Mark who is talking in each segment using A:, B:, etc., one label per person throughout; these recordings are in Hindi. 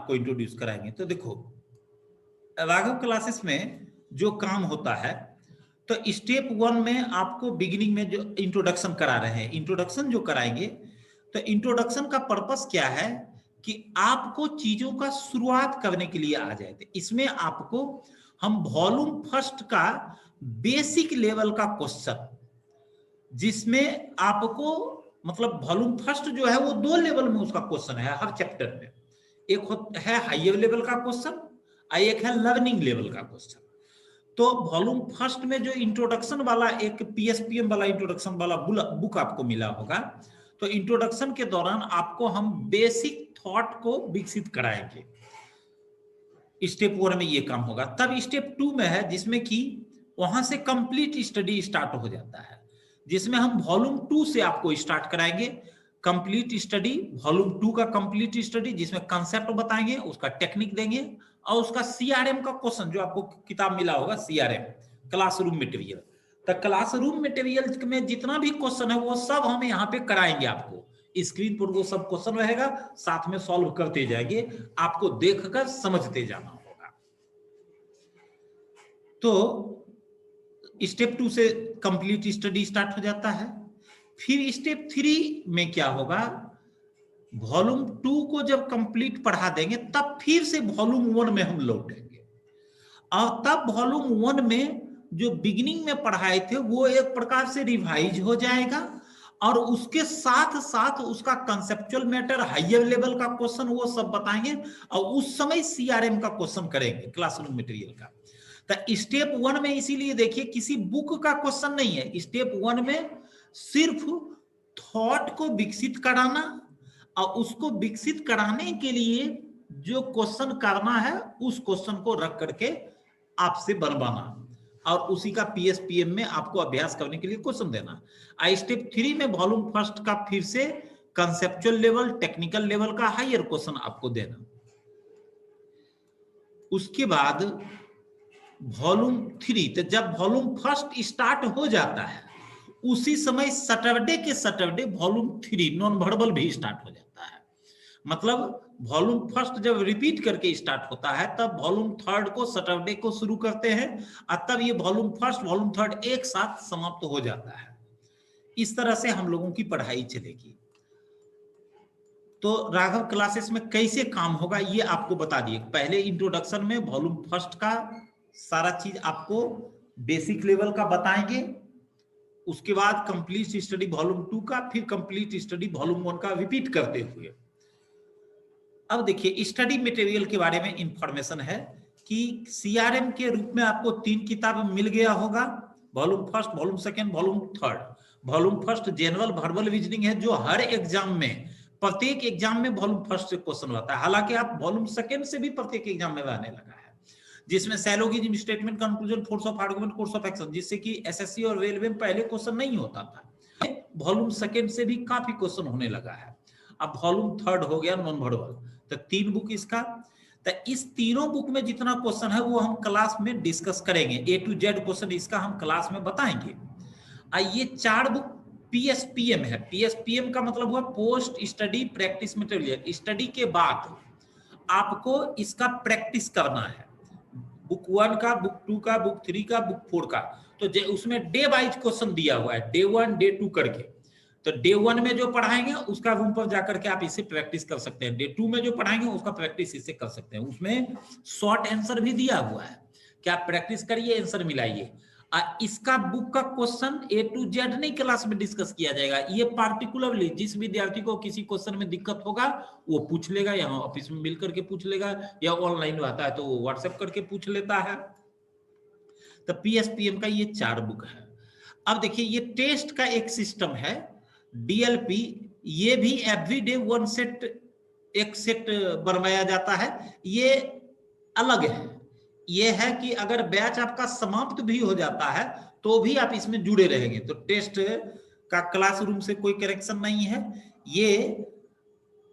A: आपको इंट्रोड्यूस कराएंगे। तो देखो राघव क्लासेस में जो काम होता है, तो स्टेप 1 में आपको बिगिनिंग में जो इंट्रोडक्शन करा रहे हैं, इंट्रोडक्शन जो कराएंगे, तो इंट्रोडक्शन का पर्पस क्या है कि आपको चीजों का शुरुआत करने के लिए आ जाए। तो इसमें आपको हम वॉल्यूम फर्स्ट का बेसिक लेवल का क्वेश्चन, जिसमें आपको मतलब वॉल्यूम फर्स्ट जो है वो 2 लेवल में उसका क्वेश्चन है हर चैप्टर में। एक है हायर लेवल का क्वेश्चन और एक है लर्निंग लेवल का क्वेश्चन। तो वॉल्यूम फर्स्ट में जो इंट्रोडक्शन वाला एक पीएसपीएम वाला इंट्रोडक्शन वाला बुक आपको मिला होगा, तो इंट्रोडक्शन के दौरान आपको हम बेसिक थॉट को विकसित कराएंगे। स्टेप 1 में ये काम होगा। तब स्टेप 2 में है जिसमें कि वहां से कंप्लीट स्टडी स्टार्ट हो जाता है, जिसमें हम वॉल्यूम 2 से आपको स्टार्ट कराएंगे कंप्लीट स्टडी। वॉल्यूम 2 का कंप्लीट स्टडी जिसमें कंसेप्ट बताएंगे, उसका टेक्निक देंगे और उसका सीआरएम का क्वेश्चन जो आपको किताब मिला होगा सीआरएम, क्लासरूम मटेरियल। तो क्लासरूम मटेरियल में जितना भी क्वेश्चन है वो सब हम यहाँ पे कराएंगे आपको। स्क्रीन पर वो सब क्वेश्चन रहेगा, साथ में सॉल्व करते जाएंगे, आपको देखकर समझते जाना होगा। तो स्टेप 2 से कंप्लीट स्टडी स्टार्ट हो जाता है। फिर स्टेप 3 में क्या होगा, वॉल्यूम 2 को जब कंप्लीट पढ़ा देंगे तब फिर से वॉल्यूम 1 में हम लौटेंगे, और तब वॉल्यूम 1 में जो बिगिनिंग में पढ़ाए थे वो एक प्रकार से रिवाइज हो जाएगा, और उसके साथ साथ उसका कंसेप्चुअल मैटर, हायर लेवल का क्वेश्चन वो सब बताएंगे, और उस समय सीआरएम का क्वेश्चन करेंगे क्लासरूम मटेरियल का। तो स्टेप 1 में इसीलिए देखिए किसी बुक का क्वेश्चन नहीं है। स्टेप 1 में सिर्फ थॉट को विकसित कराना, और उसको विकसित कराने के लिए जो क्वेश्चन करना है उस क्वेश्चन को रख करके आपसे बनवाना, और उसी का पीएसपीएम में आपको अभ्यास करने के लिए क्वेश्चन देना। स्टेप 3 में वॉल्यूम फर्स्ट का फिर से कंसेप्चुअल लेवल, टेक्निकल लेवल का हायर क्वेश्चन आपको देना। उसके बाद वॉल्यूम 3, तो जब वॉल्यूम फर्स्ट स्टार्ट हो जाता है उसी समय सैटरडे के सैटरडे वॉल्यूम 3 नॉन वर्बल भी स्टार्ट हो जाता है। मतलब वॉल्यूम फर्स्ट जब रिपीट करके स्टार्ट होता है तब वॉल्यूम थर्ड को सैटरडे को शुरू करते हैं, और तब ये वॉल्यूम फर्स्ट वॉल्यूम थर्ड एक साथ समाप्त हो जाता है। इस तरह से हम लोगों की पढ़ाई चलेगी। तो राघव क्लासेस में कैसे काम होगा ये आपको बता दिए। पहले इंट्रोडक्शन में वॉल्यूम फर्स्ट का सारा चीज आपको बेसिक लेवल का बताएंगे, उसके बाद कंप्लीट स्टडी वॉल्यूम 2 का, फिर कंप्लीट स्टडी वॉल्यूम 1 का रिपीट करते हुए। अब देखिए स्टडी मटेरियल के बारे में इंफॉर्मेशन है कि सीआरएम के रूप में आपको 3 किताब मिल गया होगा, volume first, volume second, volume third. Volume first general verbal reasoning है, जो हर एग्जाम में, प्रत्येक एग्जाम में वॉल्यूम फर्स्ट से क्वेश्चन आता है। हालांकि आप वॉल्यूम सेकंड से भी प्रत्येक एग्जाम में आने लगा है, जिसमें syllogism, statement, conclusion, force of argument, course of action, जिससे कि एसएससी और रेलवे में पहले क्वेश्चन नहीं होता था, वॉल्यूम सेकंड से भी काफी क्वेश्चन होने लगा है। अब वॉल्यूम थर्ड हो गया नॉन वर्बल, तो 3 बुक इसका। तो इस तीनों बुक में जितना क्वेश्चन है वो हम क्लास में डिस्कस करेंगे, ए टू जेड क्वेश्चन इसका हम क्लास में बताएंगे। ये 4 बुक पीएसपीएम है। पीएसपीएम का मतलब हुआ post study practice material. Study के बाद आपको इसका प्रैक्टिस करना है, बुक 1 का, बुक 2 का, बुक 3 का, बुक 4 का। तो उसमें डे वाइज क्वेश्चन दिया हुआ है, डे 1 डे 2 करके। तो डे 1 में जो पढ़ाएंगे उसका रूम पर जाकर के आप इससे प्रैक्टिस कर सकते हैं, डे 2 में जो पढ़ाएंगे उसका प्रैक्टिस इससे कर सकते हैं। उसमें शॉर्ट आंसर भी दिया हुआ है कि आप प्रैक्टिस करिए, आंसर मिलाइए। इसका बुक का क्वेश्चन ए टू जेड नहीं क्लास में डिस्कस किया जाएगा, ये पार्टिकुलरली जिस विद्यार्थी को किसी क्वेश्चन में दिक्कत होगा वो पूछ लेगा, यहाँ ऑफिस में मिल करके पूछ लेगा, या ऑनलाइन रहता है तो वो व्हाट्सएप करके पूछ लेता है। तो पीएसपीएम का ये 4 बुक है। अब देखिए ये टेस्ट का एक सिस्टम है डीएलपी, ये भी एवरीडे 1 सेट, एक सेट बनवाया जाता है। ये अलग है, ये है कि अगर बैच आपका समाप्त भी हो जाता है तो भी आप इसमें जुड़े रहेंगे। तो टेस्ट का क्लासरूम से कोई कनेक्शन नहीं है, ये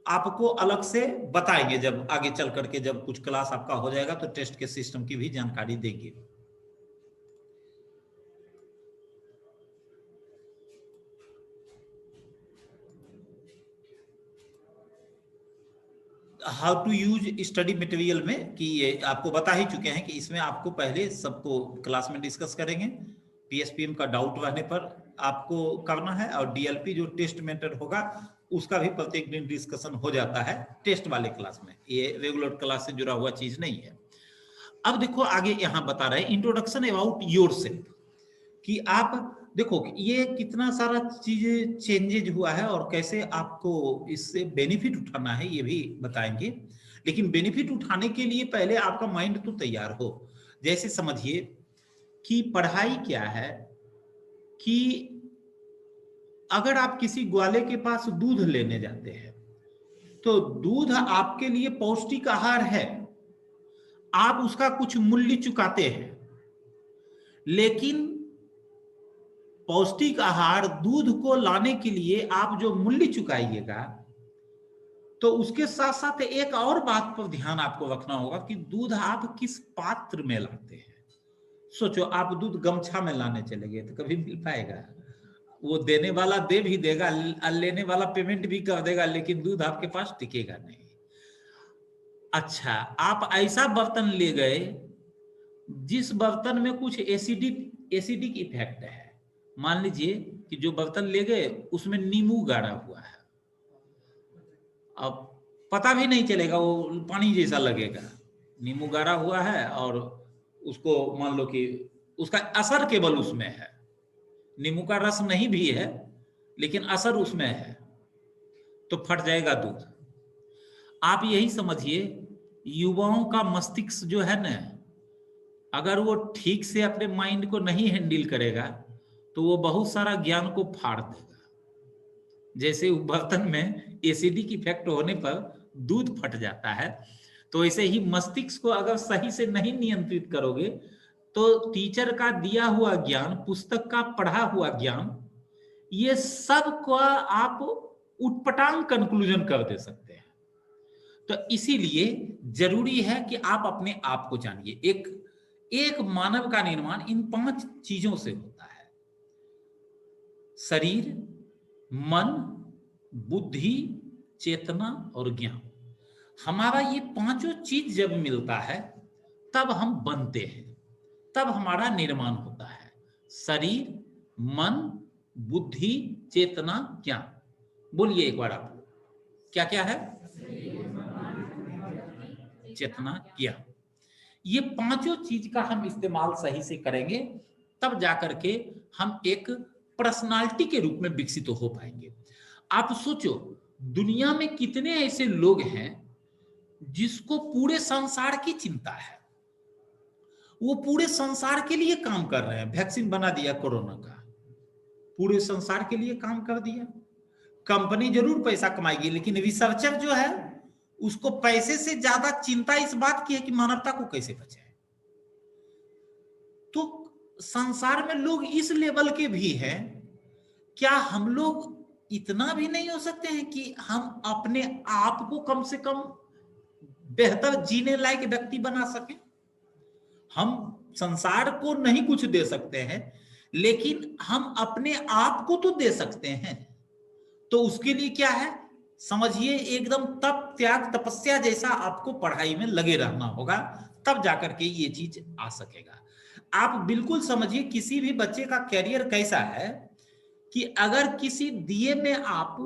A: आपको अलग से बताएंगे जब आगे चल करके, जब कुछ क्लास आपका हो जाएगा तो टेस्ट के सिस्टम की भी जानकारी देंगे। How to use study material में कि ये आपको बता ही चुके हैं कि इसमें आपको पहले सबको क्लास में डिस्कस करेंगे, पीएसपीएम का डाउट रहने पर आपको करना है, और डीएलपी जो टेस्ट मेथड होगा उसका भी प्रत्येक दिन डिस्कशन हो जाता है टेस्ट वाले क्लास में, ये रेगुलर क्लास से जुड़ा हुआ चीज नहीं है। अब देखो आगे यहाँ बता रहे हैं इंट्रोडक्शन अबाउट योरसेल्फ, कि आप देखो ये कितना सारा चीजें चेंजेज हुआ है और कैसे आपको इससे बेनिफिट उठाना है ये भी बताएंगे। लेकिन बेनिफिट उठाने के लिए पहले आपका माइंड तो तैयार हो। जैसे समझिए कि पढ़ाई क्या है, कि अगर आप किसी ग्वाले के पास दूध लेने जाते हैं तो दूध आपके लिए पौष्टिक आहार है, आप उसका कुछ मूल्य चुकाते हैं, लेकिन पौष्टिक आहार दूध को लाने के लिए आप जो मूल्य चुकाइएगा, तो उसके साथ साथ एक और बात पर ध्यान आपको रखना होगा कि दूध आप किस पात्र में लाते हैं। सोचो आप दूध गमछा में लाने चले गए तो कभी मिल पाएगा? वो देने वाला दे भी देगा, लेने वाला पेमेंट भी कर देगा, लेकिन दूध आपके पास टिकेगा नहीं। अच्छा, आप ऐसा बर्तन ले गए जिस बर्तन में कुछ एसिडिक इफेक्ट है, मान लीजिए कि जो बर्तन ले गए उसमें नींबू गाड़ा हुआ है, अब पता भी नहीं चलेगा, वो पानी जैसा लगेगा, नींबू गाड़ा हुआ है और उसको मान लो कि उसका असर केवल उसमें है, नींबू का रस नहीं भी है लेकिन असर उसमें है, तो फट जाएगा दूध। आप यही समझिए युवाओं का मस्तिष्क जो है ना, अगर वो ठीक से अपने माइंड को नहीं हैंडल करेगा तो वो बहुत सारा ज्ञान को फाड़ देगा। जैसे बर्तन में एसिडिक इफेक्ट होने पर दूध फट जाता है, तो ऐसे ही मस्तिष्क को अगर सही से नहीं नियंत्रित करोगे तो टीचर का दिया हुआ ज्ञान, पुस्तक का पढ़ा हुआ ज्ञान, ये सब को आप उटपटांग कंक्लूजन कर दे सकते हैं। तो इसीलिए जरूरी है कि आप अपने आप को जानिए। एक मानव का निर्माण इन 5 चीजों से होता है: शरीर, मन, बुद्धि, चेतना और ज्ञान। हमारा ये 5 चीज जब मिलता है तब हम बनते हैं, तब हमारा निर्माण होता है। शरीर, मन, बुद्धि, चेतना, ज्ञान। बोलिए एक बार आप, क्या क्या है? चेतना, ज्ञान। ये 5 चीज का हम इस्तेमाल सही से करेंगे तब जाकर के हम एक पर्सनालिटी के रूप में विकसित हो पाएंगे। आप सोचो दुनिया में कितने ऐसे लोग हैं जिसको पूरे संसार की चिंता है, वो पूरे संसार के लिए काम कर रहे हैं। वैक्सीन बना दिया कोरोना का, पूरे संसार के लिए काम कर दिया। कंपनी जरूर पैसा कमाएगी लेकिन रिसर्चर जो है उसको पैसे से ज्यादा चिंता इस बात की है कि मानवता को कैसे बचाए। तो संसार में लोग इस लेवल के भी हैं, क्या हम लोग इतना भी नहीं हो सकते हैं कि हम अपने आप को कम से कम बेहतर जीने लायक व्यक्ति बना सकें? हम संसार को नहीं कुछ दे सकते हैं लेकिन हम अपने आप को तो दे सकते हैं। तो उसके लिए क्या है, समझिए एकदम तप, त्याग, तपस्या जैसा आपको पढ़ाई में लगे रहना होगा, तब जाकर के ये चीज आ सकेगा। आप बिल्कुल समझिए किसी भी बच्चे का कैरियर कैसा है कि अगर किसी दिए में आप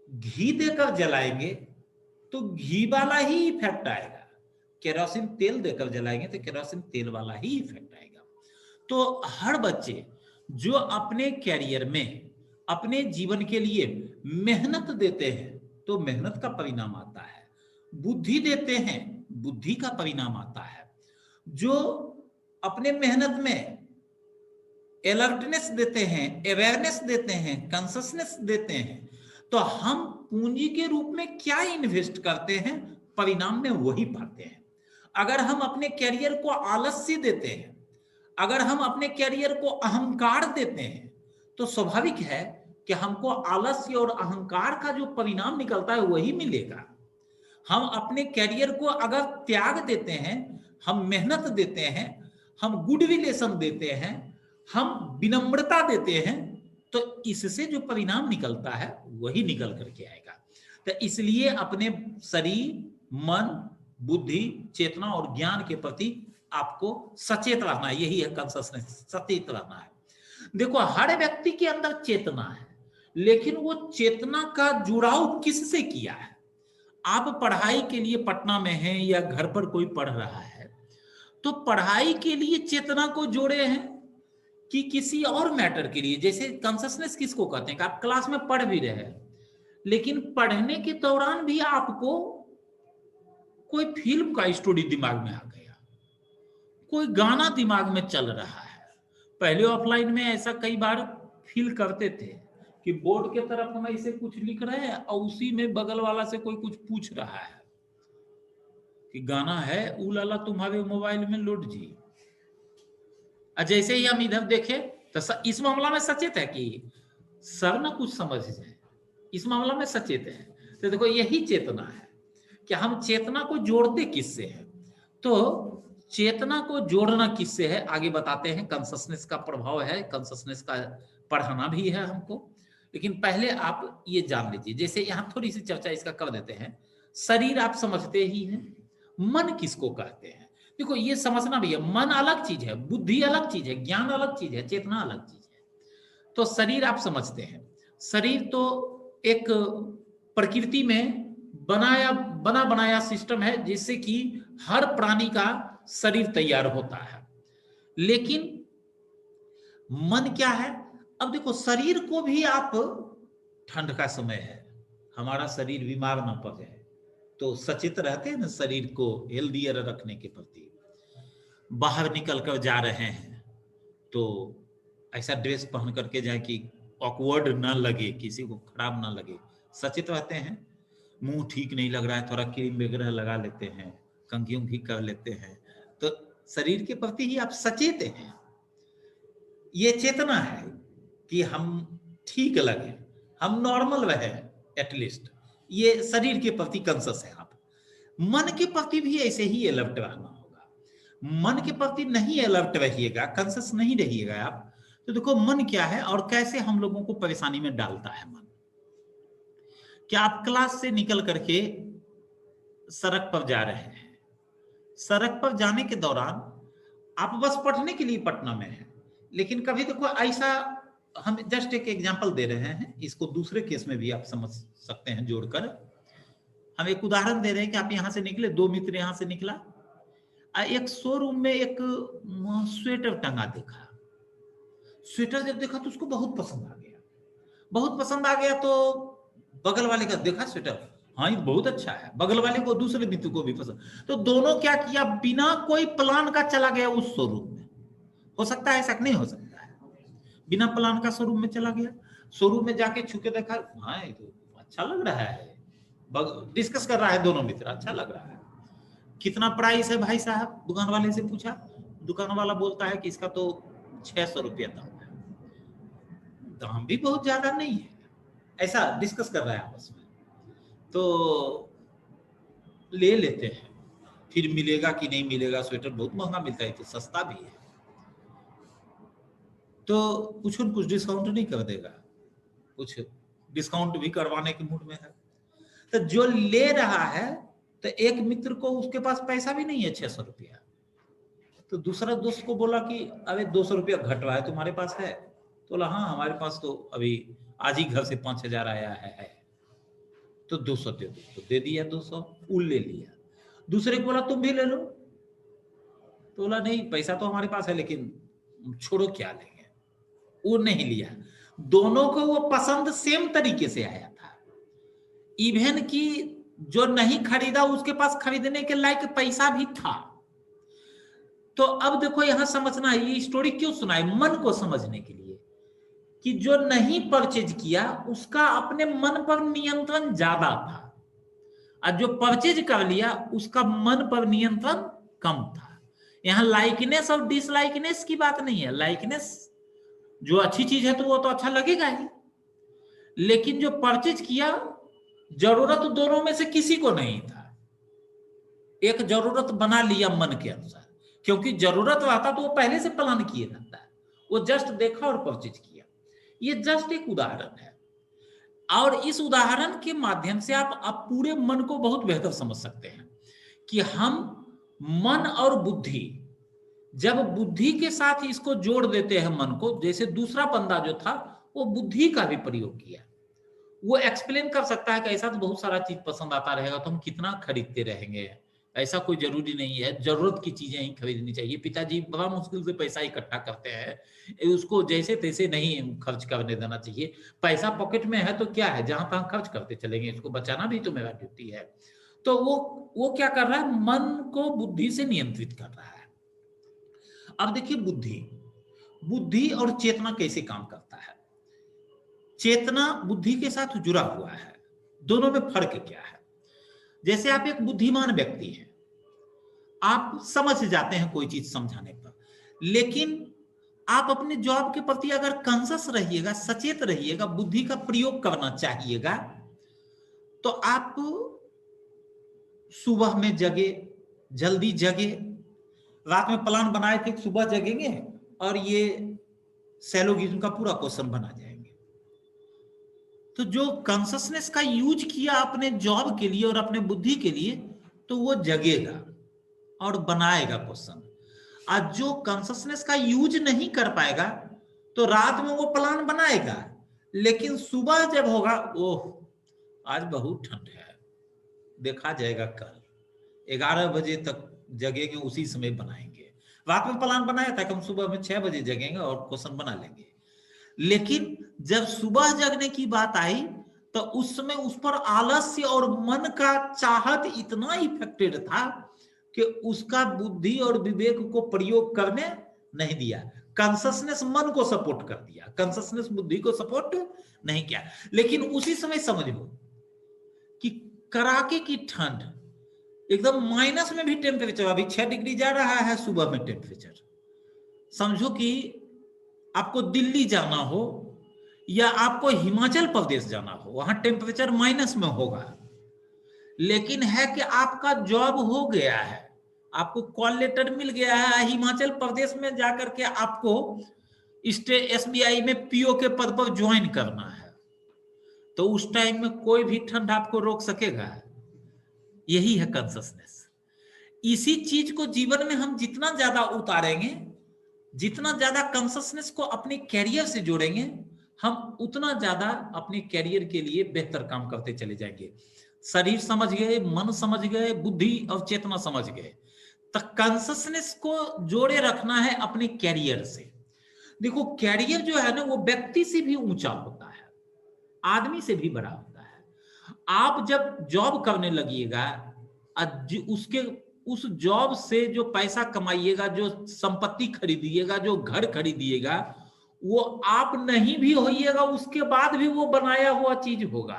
A: घी देकर जलाएंगे तो घी वाला ही इफेक्ट आएगा, केरोसिन तेल देकर जलाएंगे तो केरोसिन तेल वाला ही इफेक्ट आएगा। तो हर बच्चे जो अपने कैरियर में, अपने जीवन के लिए मेहनत देते हैं तो मेहनत का परिणाम आता है, बुद्धि देते हैं बुद्धि का परिणाम आता है, जो अपने मेहनत में अलर्टनेस देते हैं, अवेयरनेस देते हैं, कॉन्शियसनेस देते हैं, तो हम पूंजी के रूप में क्या इन्वेस्ट करते हैं परिणाम में वही पाते हैं। अगर हम अपने कैरियर को आलस्य देते हैं, अगर हम अपने कैरियर को अहंकार देते हैं, तो स्वाभाविक है कि हमको आलस्य और अहंकार का जो परिणाम निकलता है वही मिलेगा। हम अपने कैरियर को अगर त्याग देते हैं, हम मेहनत देते हैं, हम गुड रिलेशन देते हैं, हम विनम्रता देते हैं, तो इससे जो परिणाम निकलता है वही निकल करके आएगा। तो इसलिए अपने शरीर, मन, बुद्धि, चेतना और ज्ञान के प्रति आपको सचेत रहना है। यही है कॉन्शसनेस, सचेत रहना है। देखो हर व्यक्ति के अंदर चेतना है, लेकिन वो चेतना का जुड़ाव किससे किया है? आप पढ़ाई के लिए पटना में हैं या घर पर कोई पढ़ रहा है, तो पढ़ाई के लिए चेतना को जोड़े हैं कि किसी और मैटर के लिए? जैसे कॉन्शसनेस किसको कहते हैं कि आप क्लास में पढ़ भी रहे हैं, लेकिन पढ़ने के दौरान भी आपको कोई फिल्म का स्टोरी दिमाग में आ गया, कोई गाना दिमाग में चल रहा है। पहले ऑफलाइन में ऐसा कई बार फील करते थे कि बोर्ड के तरफ हम ऐसे कुछ लिख रहे हैं और उसी में बगल वाला से कोई कुछ पूछ रहा है कि गाना है उलाला तुम्हारे मोबाइल में लोड जी। जैसे ही हम इधर देखे तो इस मामला में सचेत है कि सर ना कुछ समझ जाए, इस मामला में सचेत है। तो देखो यही चेतना है कि हम चेतना को जोड़ते किससे है। तो चेतना को जोड़ना किससे है आगे बताते हैं। कॉन्शसनेस का प्रभाव है, कॉन्शसनेस का पढ़ाना भी है हमको, लेकिन पहले आप ये जान लीजिए। जैसे यहाँ थोड़ी सी चर्चा इसका कर देते हैं। शरीर आप समझते ही हैं, मन किसको कहते हैं? देखो ये समझना भी है, मन अलग चीज है, बुद्धि अलग चीज है, ज्ञान अलग चीज है, चेतना अलग चीज है। तो शरीर आप समझते हैं, शरीर तो एक प्रकृति में बना बनाया सिस्टम है जिससे कि हर प्राणी का शरीर तैयार होता है। लेकिन मन क्या है? अब देखो शरीर को भी आप, ठंड का समय है, हमारा शरीर बीमार ना पड़े तो सचेत रहते हैं ना शरीर को हेल्दियर रखने के प्रति। बाहर निकल कर जा रहे हैं तो ऐसा ड्रेस पहन करके जाए कि ऑकवर्ड ना लगे, किसी को खराब ना लगे, सचेत रहते हैं। मुंह ठीक नहीं लग रहा है, थोड़ा क्रीम वगैरह लगा लेते हैं, कंघियों भी कर लेते हैं। तो शरीर के प्रति ही आप सचेत हैं। ये चेतना है कि हम ठीक लगे, हम नॉर्मल रहे एटलीस्ट। ये शरीर के प्रति कॉन्शियस है आप। मन के प्रति भी ऐसे ही अलर्ट रहना होगा। मन के प्रति नहीं अलर्ट रहिएगा, कॉन्शियस नहीं रहिएगा आप, तो देखो मन क्या है और कैसे हम लोगों को परेशानी में डालता है मन। क्या आप क्लास से निकल करके सड़क पर जा रहे हैं, सड़क पर जाने के दौरान आप बस पढ़ने के लिए पटना में हैं, लेकिन कभी देखो ऐसा, हम जस्ट एक एग्जांपल दे रहे हैं, इसको दूसरे केस में भी आप समझ सकते हैं जोड़कर। हम एक उदाहरण दे रहे हैं कि आप यहां से निकले, दो मित्र यहां से निकला, एक शोरूम में एक स्वेटर टंगा देखा। स्वेटर जब देखा तो उसको बहुत पसंद आ गया, बहुत पसंद आ गया। तो बगल वाले का देखा स्वेटर, हाँ ये बहुत अच्छा है, बगल वाले को, दूसरे मित्र को भी पसंद। तो दोनों क्या किया, बिना कोई प्लान का चला गया उस शोरूम में। हो सकता है ऐसा नहीं हो सकता है, बिना प्लान का शोरूम में चला गया। शोरूम में जाके छू के देखा, हाँ ये तो अच्छा लग रहा है, डिस्कस कर रहा है दोनों मित्र, अच्छा लग रहा है। कितना प्राइस है भाई साहब, दुकान वाले से पूछा। दुकान वाला बोलता है कि इसका तो 600 रुपया दाम है। दाम भी बहुत ज्यादा नहीं है, ऐसा डिस्कस कर रहा है आपस में। तो ले लेते हैं, फिर मिलेगा कि नहीं मिलेगा, स्वेटर बहुत महंगा मिलता है तो सस्ता भी है, तो कुछ न कुछ डिस्काउंट नहीं कर देगा, कुछ डिस्काउंट भी करवाने के मूड में है। तो जो ले रहा है, तो एक मित्र को उसके पास पैसा भी नहीं है 600 रुपया, तो दूसरा दोस्त को बोला कि अरे 200 रुपया घट रहा है, तुम्हारे पास है? तो बोला हाँ हमारे पास तो अभी आज ही घर से 5000 आया है, तो 200 दे दो। तो दे दिया 200, उल ले लिया। दूसरे को बोला तुम भी ले लो, तो बोला नहीं पैसा तो हमारे पास है लेकिन छोड़ो क्या लेंगे, वो नहीं लिया। दोनों को वो पसंद सेम तरीके से आया था, इवन कि जो नहीं खरीदा उसके पास खरीदने के लायक पैसा भी था। तो अब देखो यहां समझना, ये स्टोरी क्यों सुनाई, मन को समझने के लिए कि जो नहीं परचेज किया उसका अपने मन पर नियंत्रण ज्यादा था, और जो परचेज कर लिया उसका मन पर नियंत्रण कम था। यहां लाइकनेस और डिसलाइकनेस की बात नहीं है। लाइकनेस जो अच्छी चीज है तो वो तो अच्छा लगेगा ही, लेकिन जो परचेज किया, जरूरत दोनों में से किसी को नहीं था। एक जरूरत बना लिया मन के अनुसार, क्योंकि जरूरत रहता तो वो पहले से प्लान किए रहता है, वो जस्ट देखा और परचेज किया। ये जस्ट एक उदाहरण है। और इस उदाहरण के माध्यम से आप पूरे मन को बहुत बेहतर समझ सकते हैं कि हम मन और बुद्धि, जब बुद्धि के साथ इसको जोड़ देते हैं मन को, जैसे दूसरा बंदा जो था वो बुद्धि का भी प्रयोग किया, वो एक्सप्लेन कर सकता है कि ऐसा तो बहुत सारा चीज पसंद आता रहेगा तो हम कितना खरीदते रहेंगे, ऐसा कोई जरूरी नहीं है, जरूरत की चीजें ही खरीदनी चाहिए। पिताजी बड़ा मुश्किल से पैसा इकट्ठा करते हैं, उसको जैसे तैसे नहीं खर्च करने देना चाहिए। पैसा पॉकेट में है तो क्या है, जहां तहां खर्च करते चलेंगे, इसको बचाना भी तो मेरा ड्यूटी है। तो वो क्या कर रहा है, मन को बुद्धि से नियंत्रित कर रहा है। अब देखिए बुद्धि और चेतना कैसे काम करता है। चेतना बुद्धि के साथ जुड़ा हुआ है, दोनों में फर्क क्या है। जैसे आप एक बुद्धिमान व्यक्ति हैं, आप समझ जाते हैं कोई चीज समझाने पर, लेकिन आप अपने जॉब के प्रति अगर कॉन्शियस रहिएगा, सचेत रहिएगा, बुद्धि का प्रयोग करना चाहिएगा, तो आप सुबह में जगे, जल्दी जगे, रात में प्लान बनाए थे सुबह जगेंगे और ये सैलोगिज्म का पूरा क्वेश्चन बना जाएंगे। तो जो कॉन्शियसनेस का यूज किया अपने जॉब के लिए और अपने बुद्धि के लिए, तो वो जगेगा और बनाएगा क्वेश्चन। आज जो कॉन्शियसनेस का यूज नहीं कर पाएगा तो रात में वो प्लान बनाएगा, लेकिन सुबह जब होगा, ओह आज बहुत ठंड है, देखा जाएगा कल, 11 बजे तक जगेंगे, उसी समय बनाएंगे। रात में प्लान बनाया था कि हम सुबह में 6 बजे जगेंगे और क्वेश्चन बना लेंगे, लेकिन जब सुबह जगने की बात आई तो उस समय उस पर आलस्य और मन का चाहत इतना इफेक्टेड था कि उसका बुद्धि और विवेक को प्रयोग करने नहीं दिया। कॉन्शियसनेस मन को सपोर्ट कर दिया, कॉन्शियसनेस बुद्धि को सपोर्ट नहीं किया। लेकिन उसी समय समझ लो कि कड़ाके की ठंड, एकदम माइनस में भी टेम्परेचर, अभी 6 डिग्री जा रहा है सुबह में टेम्परेचर, समझो कि आपको दिल्ली जाना हो या आपको हिमाचल प्रदेश जाना हो, वहां टेम्परेचर माइनस में होगा, लेकिन है कि आपका जॉब हो गया है, आपको कॉल लेटर मिल गया है, हिमाचल प्रदेश में जाकर के आपको SBI में पीओ के पद पर ज्वाइन करना है, तो उस टाइम में कोई भी ठंड आपको रोक सकेगा? यही है कॉन्शियसनेस। इसी चीज को जीवन में हम जितना ज्यादा उतारेंगे, जितना ज्यादा कॉन्शियसनेस को अपने कैरियर से जोड़ेंगे, हम उतना ज्यादा अपने कैरियर के लिए बेहतर काम करते चले जाएंगे। शरीर समझ गए, मन समझ गए, बुद्धि और चेतना समझ गए, तो कॉन्शियसनेस को जोड़े रखना है अपने कैरियर से। देखो कैरियर जो है ना, वो व्यक्ति से भी ऊंचा होता है, आदमी से भी बड़ा होता है। आप जब जॉब करने लगिएगा, उसके उस जॉब से जो पैसा कमाइएगा, जो संपत्ति खरीदिएगा, जो घर खरीदिएगा, वो आप नहीं भी होइएगा, उसके बाद भी वो बनाया हुआ चीज होगा।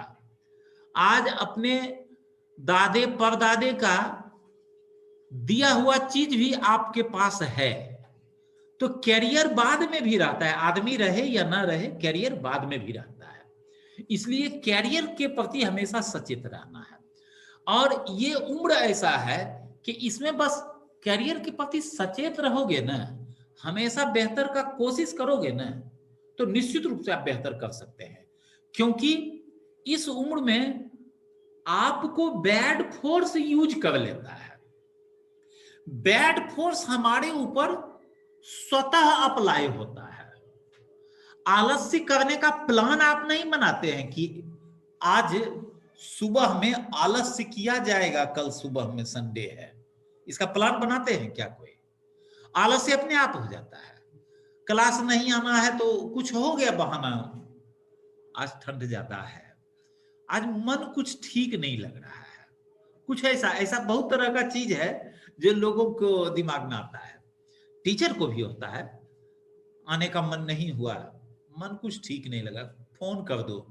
A: आज अपने दादे परदादे का दिया हुआ चीज भी आपके पास है, तो कैरियर बाद में भी रहता है, आदमी रहे या ना रहे, कैरियर बाद में भी रहता है। इसलिए कैरियर के प्रति हमेशा सचेत रहना है। और ये उम्र ऐसा है कि इसमें बस कैरियर के प्रति सचेत रहोगे ना, हमेशा बेहतर का कोशिश करोगे ना, तो निश्चित रूप से आप बेहतर कर सकते हैं। क्योंकि इस उम्र में आपको बैड फोर्स यूज कर लेता है। बैड फोर्स हमारे ऊपर स्वतः अप्लाई होता है। आलस्य करने का प्लान आप नहीं बनाते हैं कि आज सुबह में आलस्य किया जाएगा, कल सुबह में संडे है, इसका प्लान बनाते हैं क्या कोई? आलस्य अपने आप हो जाता है। क्लास नहीं आना है तो कुछ हो गया बहाना, आज ठंड ज्यादा है, आज मन कुछ ठीक नहीं लग रहा है, कुछ ऐसा बहुत तरह का चीज है जो लोगों को दिमाग में आता है। टीचर को भी होता है, आने का मन नहीं हुआ, मन कुछ ठीक नहीं लगा, फोन कर दो,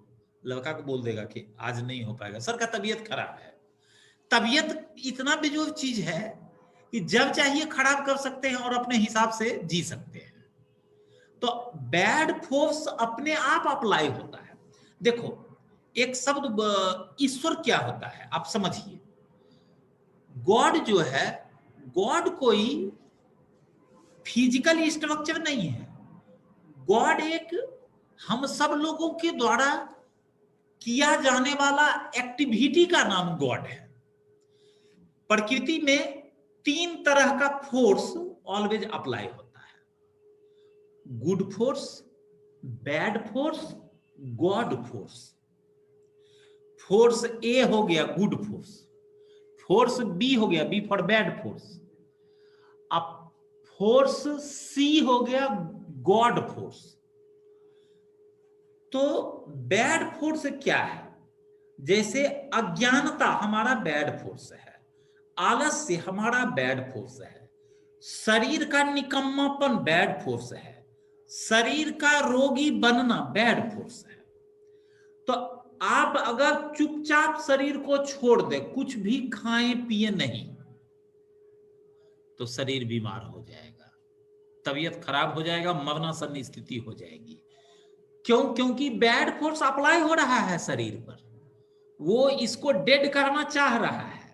A: लड़का को बोल देगा कि आज नहीं हो पाएगा, सर का तबीयत खराब है। तबीयत इतना बेजोर चीज है कि जब चाहिए खराब कर सकते हैं और अपने हिसाब से जी सकते हैं। तो बैड फोर्स अपने आप अप्लाई होता है। देखो एक शब्द ईश्वर क्या होता है आप समझिए। गॉड जो है, गॉड कोई फिजिकल स्ट्रक्चर नहीं है। गॉड एक हम सब लोगों के द्वारा किया जाने वाला एक्टिविटी का नाम गॉड है। प्रकृति में 3 तरह का फोर्स ऑलवेज अप्लाई होता है, good force, bad force, god force. Force A हो गया गुड फोर्स, फोर्स बी हो गया, बी फॉर बैड फोर्स, अब फोर्स सी हो गया गॉड फोर्स। तो बैड फोर्स क्या है? जैसे अज्ञानता हमारा बैड फोर्स है, आलस्य हमारा बैड फोर्स है, शरीर का निकम्मापन बैड फोर्स है, शरीर का रोगी बनना बैड फोर्स है। तो आप अगर चुपचाप शरीर को छोड़ दे, कुछ भी खाएं पिए नहीं, तो शरीर बीमार हो जाएगा, तबीयत खराब हो जाएगा, मरणासन स्थिति हो जाएगी। क्यों? क्योंकि बैड फोर्स अप्लाई हो रहा है शरीर पर, वो इसको डेड करना चाह रहा है।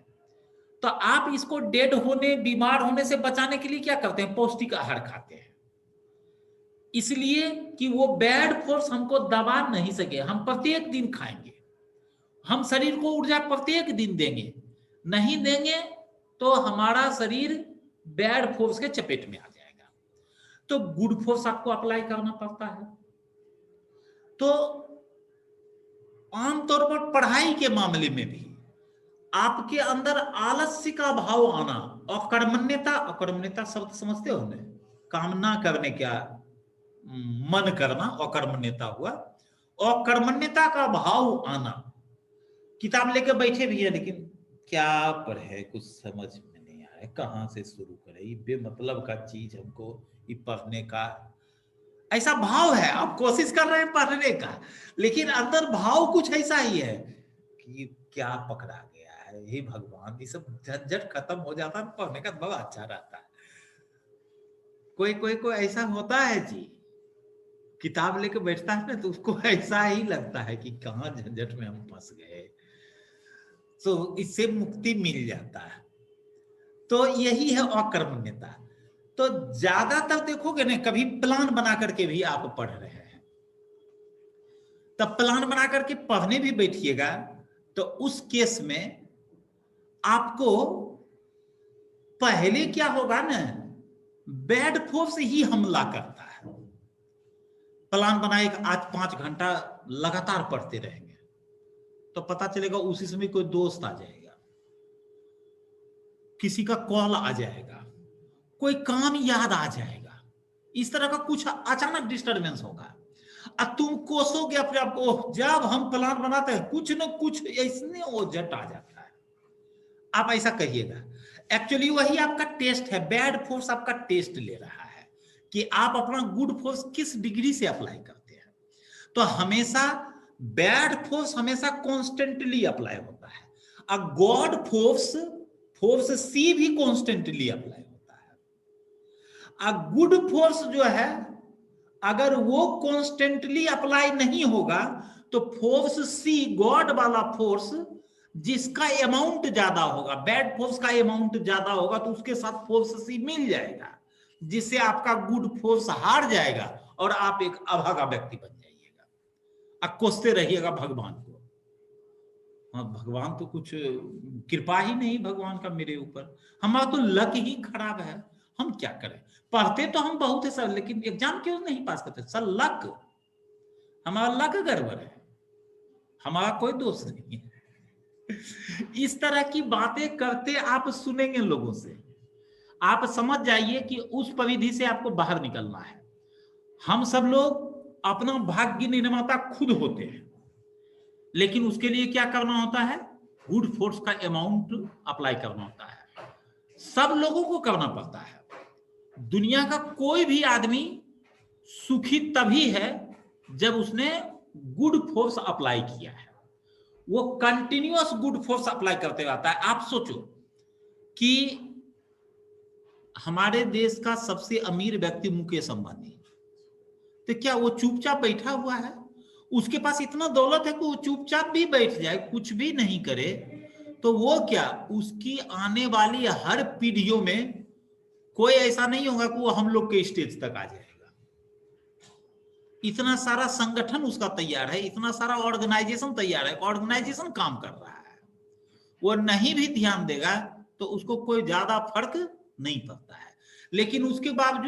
A: तो आप इसको डेड होने, बीमार होने से बचाने के लिए क्या करते हैं? पौष्टिक आहार खाते हैं, इसलिए कि वो बैड फोर्स हमको दबा नहीं सके। हम प्रत्येक दिन खाएंगे, हम शरीर को ऊर्जा प्रत्येक दिन देंगे, नहीं देंगे तो हमारा शरीर बैड फोर्स के चपेट में आ जाएगा। तो गुड फोर्स आपको अप्लाई करना पड़ता है। तो आमतौर पर पढ़ाई के मामले में भी आपके अंदर आलस्य का भाव आना, अकर्मण्यता, अकर्मण्यता शब्द समझते हो ने, काम ना करने का मन करना अकर्मण्यता हुआ, अकर्मण्यता का भाव आना। किताब लेके बैठे भी है लेकिन क्या पढ़े, कुछ समझ में नहीं आ रहा है, कहां से शुरू करें, ये बेमतलब का चीज हमको ये पढ़ने का, ऐसा भाव है। आप कोशिश कर रहे हैं पढ़ने का, लेकिन अंदर भाव कुछ ऐसा ही है कि क्या पकड़ा गया है, हे भगवान, ये सब झंझट खत्म हो जाता है, पढ़ने का बड़ा अच्छा रहता है। कोई कोई को ऐसा होता है जी, किताब लेके बैठता है ना तो उसको ऐसा ही लगता है कि कहां झंझट में हम फंस गए, तो इससे मुक्ति मिल जाता है। तो यही है अकर्मण्यता। तो ज्यादातर देखोगे ना, कभी प्लान बना करके भी आप पढ़ रहे हैं, तब प्लान बना करके पढ़ने भी बैठिएगा तो उस केस में आपको पहले क्या होगा ना, बैड फोर्स ही हमला करता है। प्लान बनाए आज 5 घंटा लगातार पढ़ते रहेंगे तो पता चलेगा उसी समय कोई दोस्त आ जाएगा, किसी का कॉल आ जाएगा, कोई काम याद आ जाएगा, इस तरह का कुछ अचानक डिस्टरबेंस होगा और तुम कोसोगे अपने आप को। जब हम प्लान बनाते हैं कुछ न कुछ ऐसे ओझट आ जाता है, आप ऐसा कहिएगा। एक्चुअली वही आपका टेस्ट है, बैड फोर्स आपका टेस्ट ले रहा है कि आप अपना गुड फोर्स किस डिग्री से अप्लाई करते हैं। तो हमेशा बैड फोर्स हमेशा कॉन्स्टेंटली अप्लाई होता है, और गॉड फोर्स, फोर्स सी भी कॉन्स्टेंटली अप्लाई होता है। और गुड फोर्स जो है, अगर वो कॉन्स्टेंटली अप्लाई नहीं होगा तो फोर्स सी, गॉड वाला फोर्स, जिसका अमाउंट ज्यादा होगा, बैड फोर्स का अमाउंट ज्यादा होगा, तो उसके साथ फोर्स सी मिल जाएगा, जिससे आपका गुड फोर्स हार जाएगा और आप एक अभागा व्यक्ति बन जाइएगा। अब कोसते रहिएगा भगवान को, भगवान तो कुछ कृपा ही नहीं भगवान का मेरे ऊपर, हमारा तो लक ही खराब है, हम क्या करें। पढ़ते तो हम बहुत है सर, लेकिन एग्जाम क्यों नहीं पास करते सर? लक, हमारा लक गड़बड़ है, हमारा कोई दोष नहीं है। इस तरह की बातें करते आप सुनेंगे लोगों से, आप समझ जाइए कि उस परिधि से आपको बाहर निकलना है। हम सब लोग अपना भाग्य निर्माता खुद होते हैं, लेकिन उसके लिए क्या करना होता है? गुड फोर्स का अमाउंट अप्लाई करना होता है, सब लोगों को करना पड़ता है। दुनिया का कोई भी आदमी सुखी तभी है जब उसने गुड फोर्स अप्लाई किया है, वो कंटिन्यूअस गुड फोर्स अप्लाई करते रहता है। आप सोचो कि हमारे देश का सबसे अमीर व्यक्ति मुकेश अंबानी, तो क्या वो चुपचाप बैठा हुआ है? उसके पास इतना दौलत है कि वो चुपचाप भी बैठ जाए, कुछ भी नहीं करे, तो वो क्या, उसकी आने वाली हर पीढ़ियों में कोई ऐसा नहीं होगा कि वो हम लोग के स्टेज तक आ जाएगा। इतना सारा संगठन उसका तैयार है, इतना सारा ऑर्गेनाइजेशन तैयार है, ऑर्गेनाइजेशन काम कर रहा है, वो नहीं भी ध्यान देगा तो उसको कोई ज्यादा फर्क नहीं पड़ता है। लेकिन उसके बावजूद